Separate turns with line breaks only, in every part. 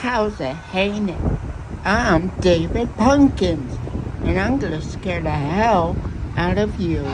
How's it hanging? I'm David Pumpkins, and I'm gonna scare the hell out of you.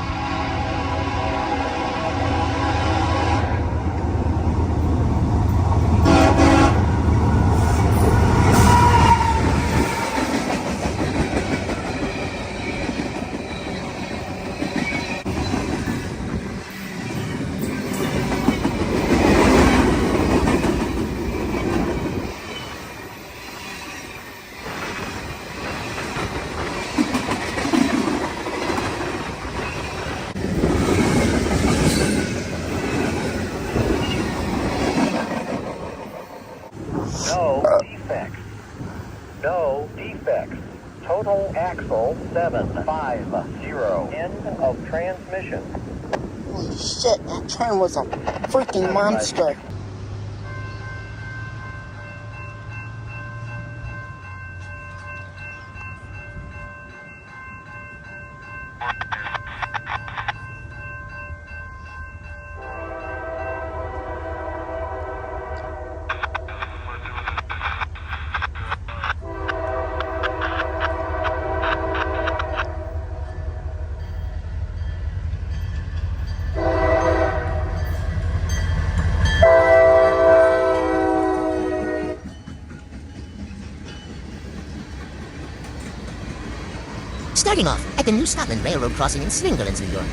No defects. Total axle 750. End of transmission.
Holy shit, that train was a freaking monster.
Starting off at the New Scotland Railroad crossing in Slingerlands, New York.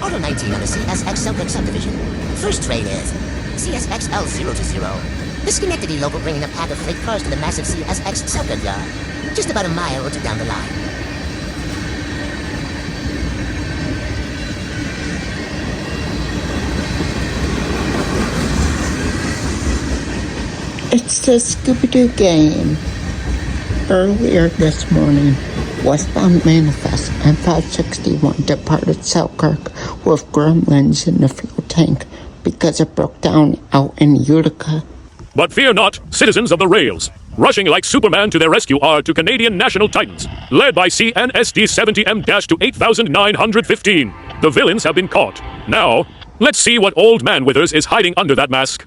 Auto 19 on the CSX Selkirk subdivision. First train is CSX L020. The Schenectady local bringing a pack of freight cars to the massive CSX Selkirk yard. Just about a mile or two down the line.
It's the Scooby-Doo game. Earlier this morning, westbound Manifest and 561 departed Selkirk with gremlins in the fuel tank because it broke down out in Utica.
But fear not, citizens of the rails. Rushing like Superman to their rescue are two Canadian National Titans, led by CNSD 70M-28915. The villains have been caught. Now, let's see what Old Man Withers is hiding under that mask.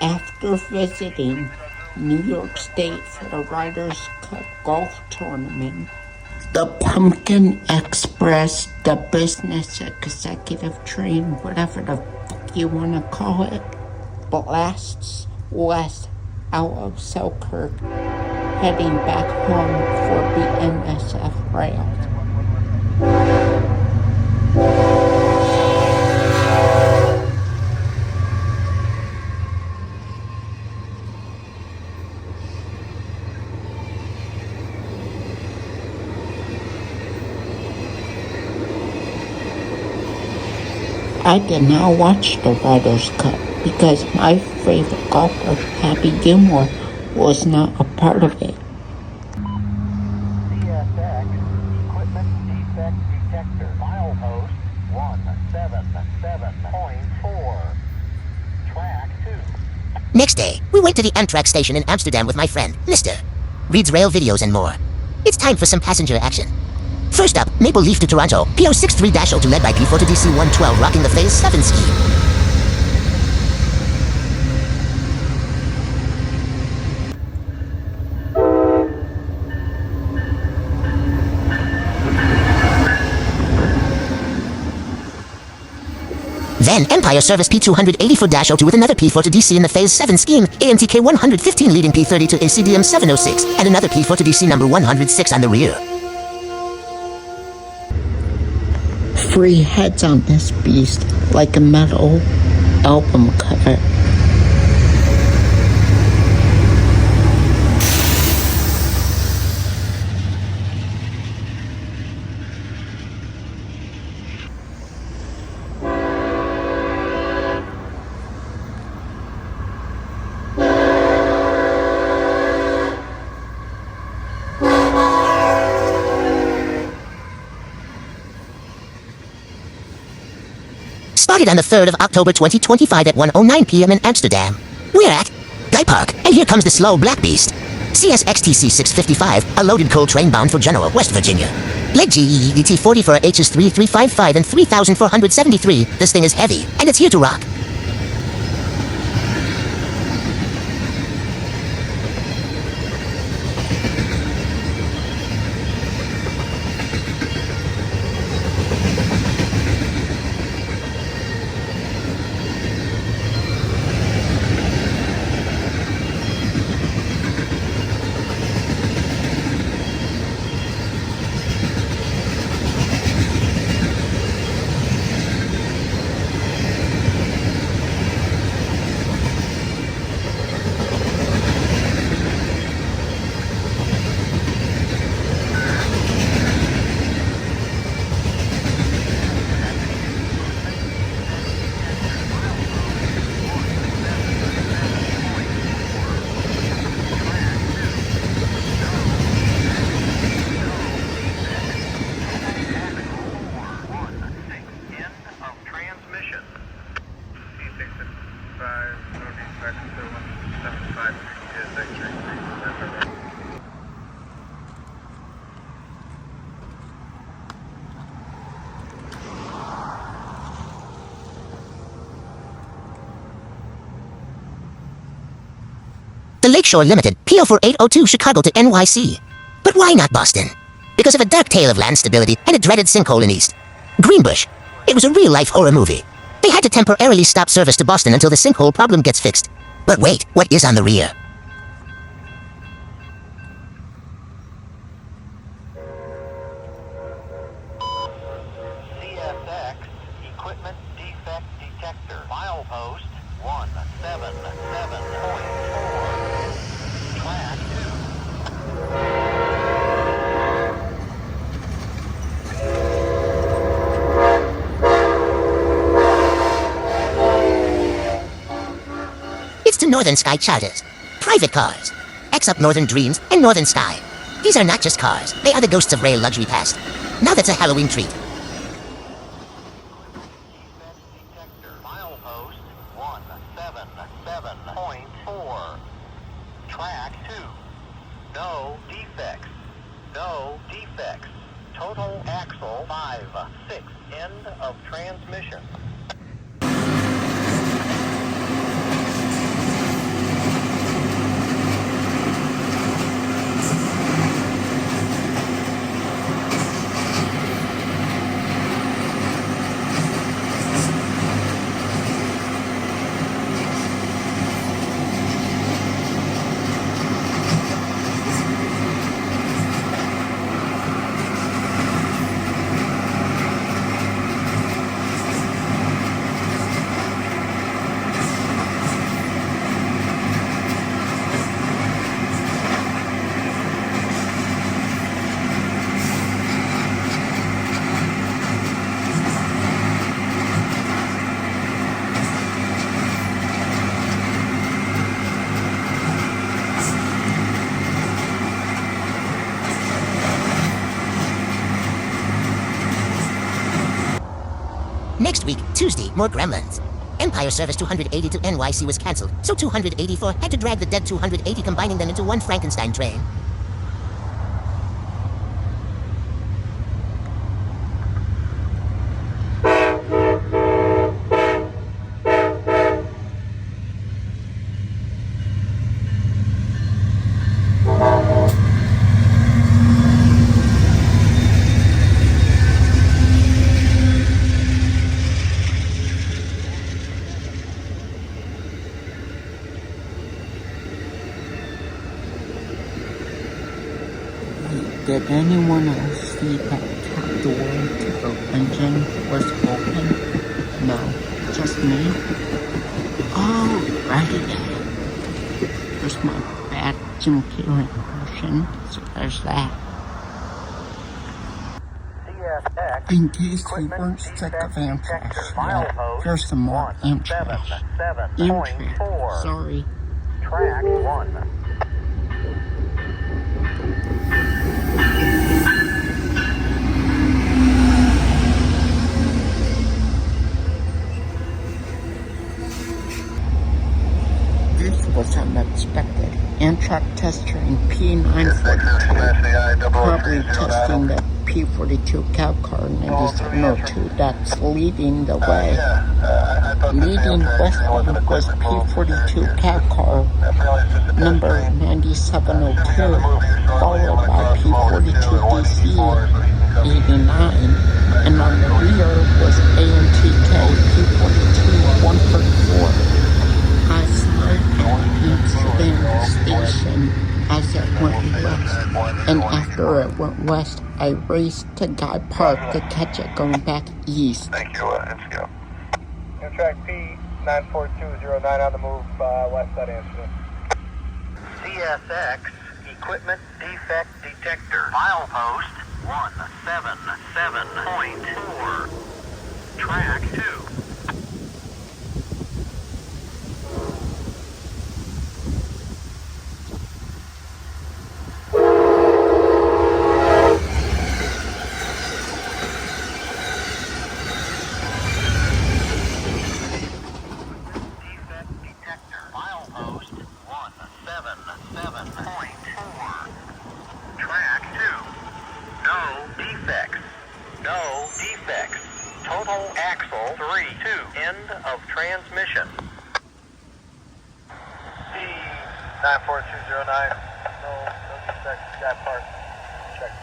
After visiting New York State for the Riders' Cup golf tournament, the Pumpkin Express, the business executive train, whatever the fuck you want to call it, blasts west out of Selkirk, heading back home for BNSF rails. I did not watch the Riders' Cup because my favorite golfer, Happy Gilmore, was not a part of it.
CSX Equipment Defect Detector. Milepost 177.4. Track 2.
Next day, we went to the Amtrak station in Amsterdam with my friend, Mr. Reads rail videos and more. It's time for some passenger action. First up, Maple Leaf to Toronto, PO 63-02 led by P4 to DC 112, rocking the Phase 7 scheme. Then, Empire Service P284-02 with another P4 to DC in the Phase 7 scheme, ANTK 115 leading P30 to ACDM 706, and another P4 to DC number 106 on the rear.
Free heads on this beast like a metal album cover.
Spotted on the 3rd of October 2025 at 1:09 p.m. in Amsterdam. We're at Guy Park, and here comes the slow black beast. CSXTC 655, a loaded coal train bound for Genoa, West Virginia. Leg GEET 40 for H's 3355 and 3473. This thing is heavy, and it's here to rock. The Lakeshore Limited, PO 4802 Chicago to NYC. But why not Boston? Because of a dark tale of land stability and a dreaded sinkhole in East Greenbush. It was a real-life horror movie. They had to temporarily stop service to Boston until the sinkhole problem gets fixed. But wait, what is on the rear?
CSX Equipment Defect Detector. Milepost 177.4. Track 2.
It's the Northern Sky Charters. Private cars. X up Northern Dreams and Northern Sky. These are not just cars. They are the ghosts of rail luxury past. Now that's a Halloween treat.
Defect Detector. Milepost 177.4. Track 2. No defects. No defects. Total axle 5-6. End of transmission.
Next week, Tuesday, more gremlins. Empire Service 280 to NYC was cancelled, so 284 had to drag the dead 280, combining them into one Frankenstein train.
Did anyone else see that top door to the engine was open? No, just me? Oh, right. There's my bad Jim Carrey impression, so there's that.
CSX
In case you weren't sick of Amtrak yet, here's some more Amtrak. Amtrak, sorry.
Track 1.
was unexpected. Amtrak test train P942, probably testing the P42 cow car 9702 that's leading the way. Leading westbound was P42 cow car number 9702, followed by P42 DC 89, and on the rear was ANTK P42 144. I signed the station as it went west, and after it went west, I raced to Guy Park to catch it going back east.
Thank you, NCO.
Amtrak P94209 on the move, west side Amsterdam. CSX Equipment Defect Detector. Milepost 177.4. Track 2. Total axle 3-2. End of transmission.
P94209. No defects. Guy Park. Check.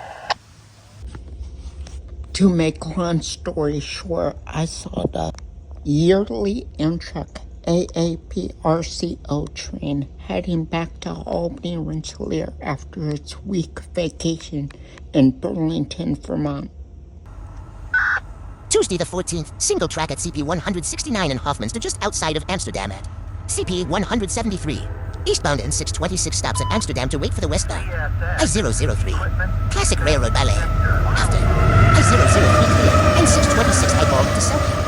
To make long story short, I saw the yearly Amtrak AAPRCO train heading back to Albany Rensselaer after its week vacation in Burlington, Vermont.
Tuesday the 14th, single track at CP 169 in Hofmannston, just outside of Amsterdam at CP 173. Eastbound N626 stops at Amsterdam to wait for the westbound. I-003. Classic railroad ballet. After I-003 clear, N626 eyeball to Selby.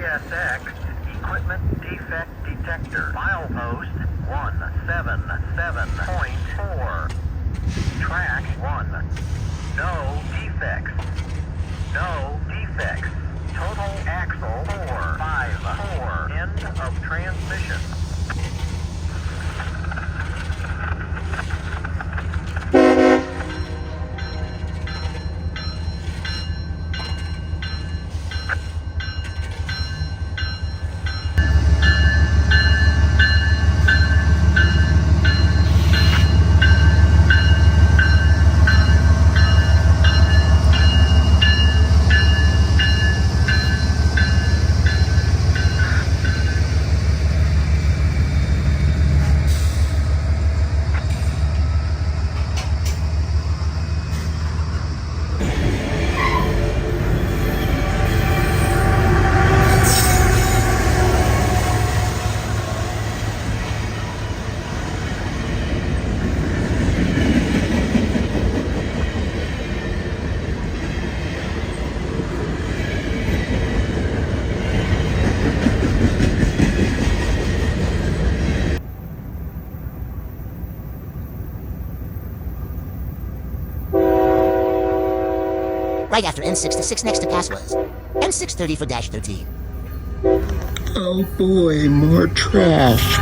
CSX Equipment Defect Detector. Milepost 177.4. Track 1. No defects. No defects. Total axle 454. End of transmission.
Right after N66 next to pass was M630 for dash 13.
Oh boy, more trash.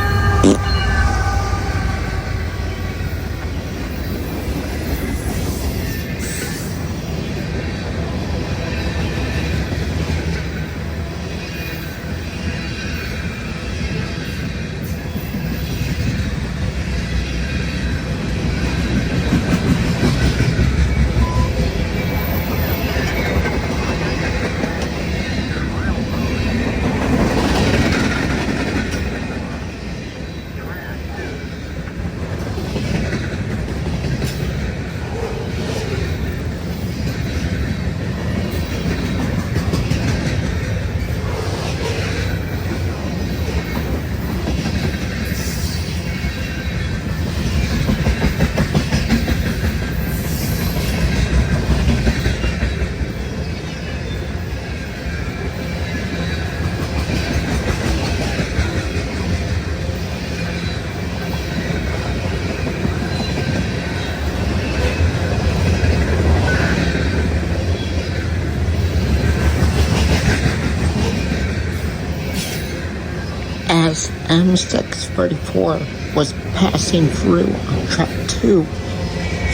As M634 was passing through on track 2,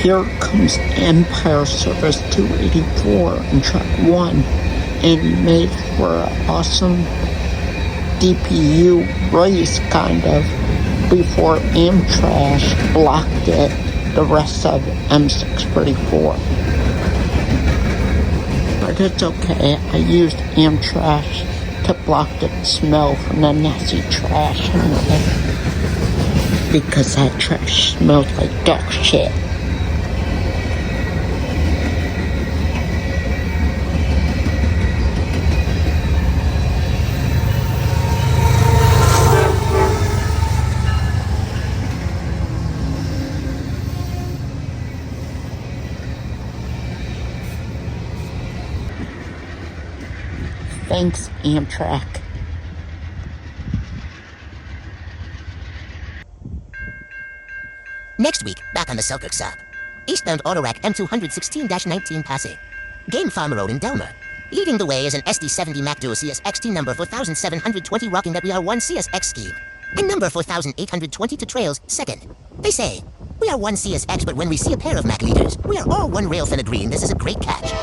here comes Empire Service 284 on track 1 and made for an awesome DPU race kind of before Amtrak blocked it the rest of M634. But it's okay, I used Amtrak to block the smell from the nasty trash because that trash smelled like dog shit. Thanks, Amtrak.
Next week, back on the Selkirk sub. Eastbound Autorack M216-19 passing. Game Farm Road in Delmer. Leading the way is an SD70 Mac Duo CSXT number 4720 rocking that we are one CSX scheme. And number 4820 to trails, second. They say, we are one CSX, but when we see a pair of Mac leaders, we are all one railfan agreeing this is a great catch.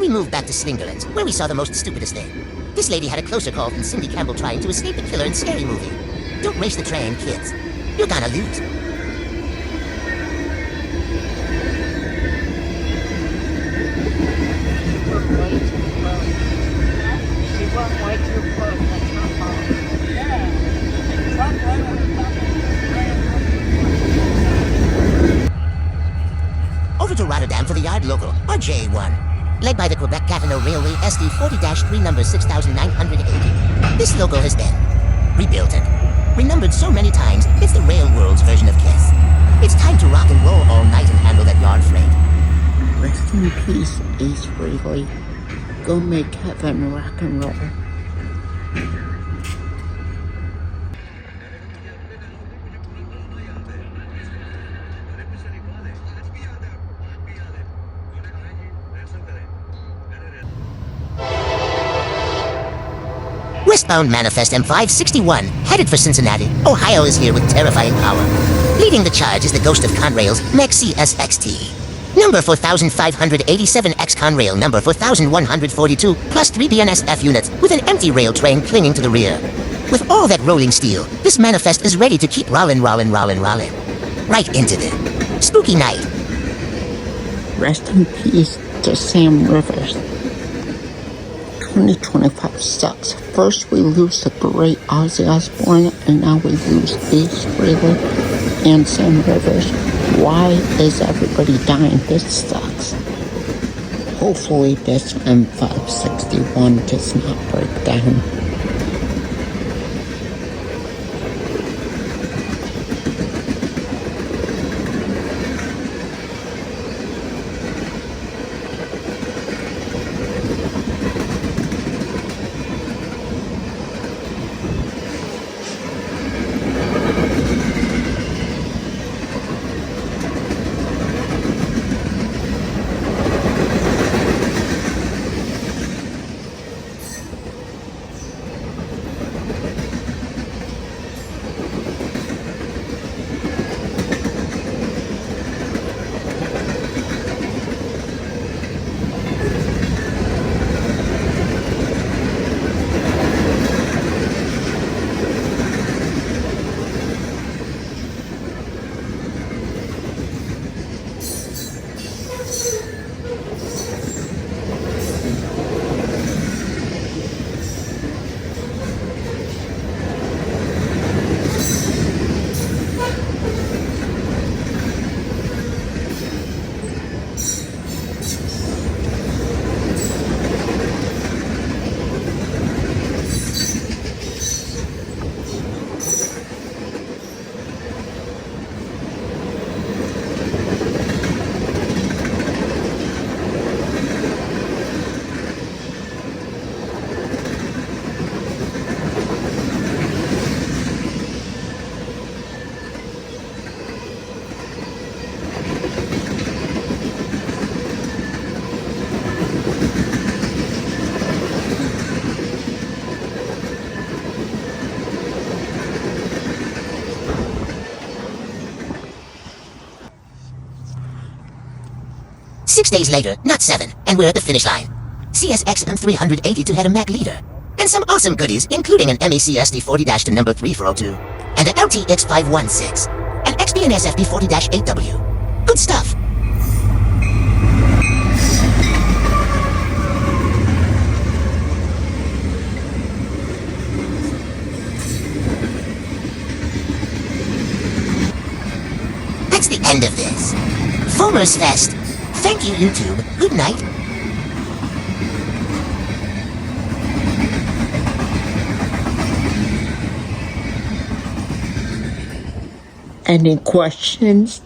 We moved back to Slingerlands, where we saw the most stupidest thing. This lady had a closer call than Cindy Campbell trying to escape the killer in Scary Movie. Don't race the train, kids. You're gonna lose. Over to Rotterdam for the Yard Local, or J1. Led by the Quebec-Gatineau Railway SD40-3 number 6980. This logo has been rebuilt and renumbered so many times, it's the rail world's version of Kiss. It's time to rock and roll all night and handle that yard freight.
Rest in peace, Ace Frehley. Go make heaven rock and roll.
Westbound Manifest M561, headed for Cincinnati, Ohio is here with terrifying power. Leading the charge is the ghost of Conrail's Mech CSXT. Number 4587 ex-Conrail number 4142, plus 3 BNSF units, with an empty rail train clinging to the rear. With all that rolling steel, this Manifest is ready to keep rollin'. Right into the spooky night.
Rest in peace to Sam Rivers. 2025 sucks. First we lose the great Ozzy Osbourne, and now we lose Ace Frehley and Sam Rivers. Why is everybody dying? This sucks. Hopefully this M561 does not break down.
Six days later, not 7, and we're at the finish line. CSX M382 had a MAC leader, and some awesome goodies, including an MECSD 40- to number 3402, and an LTX 516, and BNSF 40-8W. Good stuff. That's the end of this. Foamers Fest. Thank you, YouTube. Good night.
Any questions?